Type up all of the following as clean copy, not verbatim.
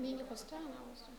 நீங்கள் ஃபஸ்ட்டா நான் ஃபஸ்ட்டா?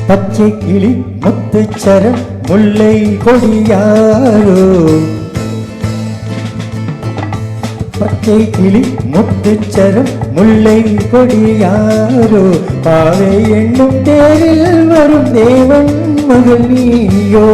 பச்சை கிளி முத்துச்சரம் முல்லை கொடியாரோ, பச்சை கிளி முத்துச்சரம் முல்லை கொடியாரோ, பாவை எண்ணும் தேரில் வரும் தேவன் மகள் நீயோ.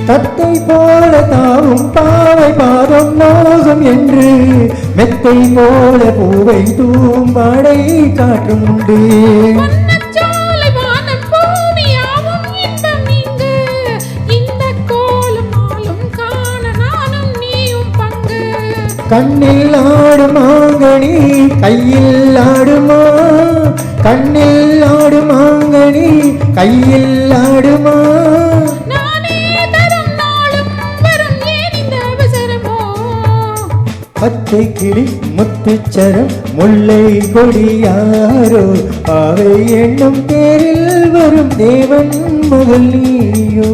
தத்தை போல தாவும் பாவை பாதம் மோகம் என்று, மெத்தை போல பூவை தூம்பாடை காற்றும் உண்டு. கண்ணில் ஆடுமாங்கனி கையில் ஆடுமா, கண்ணில் ஆடுமாங்கனி கையில் ஆடுமா. பச்சை கிளி முத்துச்சரம் முல்லை கொடியாரோ, பாவை எண்ணும் தேரில் வரும் தேவன் மகள் நீயோ.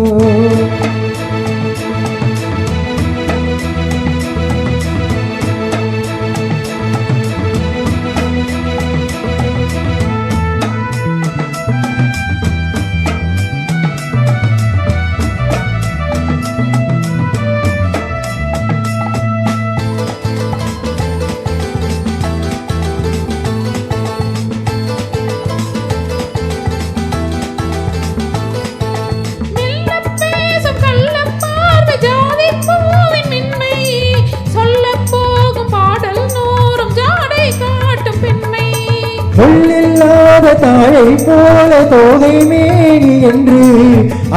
சொல்லில்லாத தாயை போல தோகை மேனி என்று,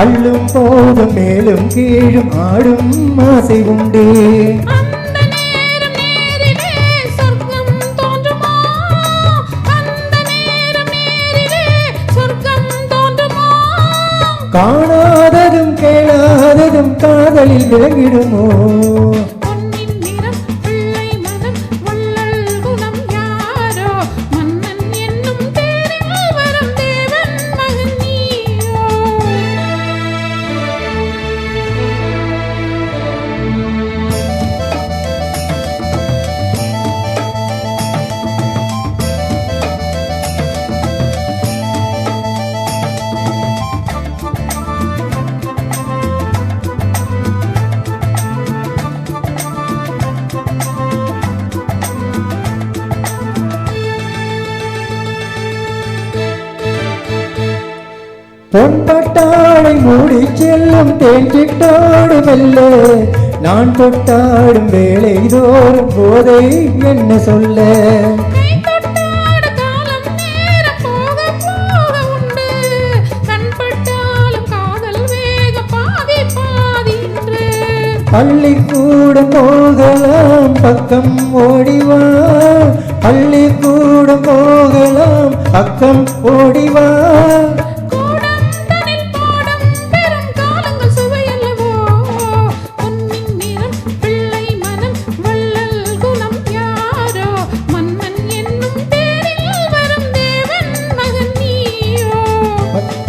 அள்ளும் போதும் மேலும் கீழும் ஆடும் ஆசை உண்டு. காணாததும் கேளாததும் காதலில் விளங்கிடுமோ. பொன்பட்டாடை மூடி செல்லும் தேஞ்சிட்டாடு மெல்ல, நான் தொட்டாடும் வேலை தோறும் போதை என்ன சொல்ல. பள்ளிக்கூடம் போகலாம் பக்கம் ஓடிவா, பள்ளிக்கூடம் போகலாம் பக்கம் ஓடிவா.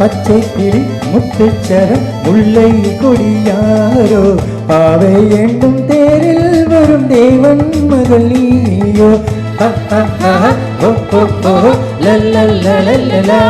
பச்சை கிளி முத்துச்சரம் முல்லை கொடியாரோ பாவை எண்ணும் தேரில் வரும் தேவன் மகள் நீயோ லல்லல்லா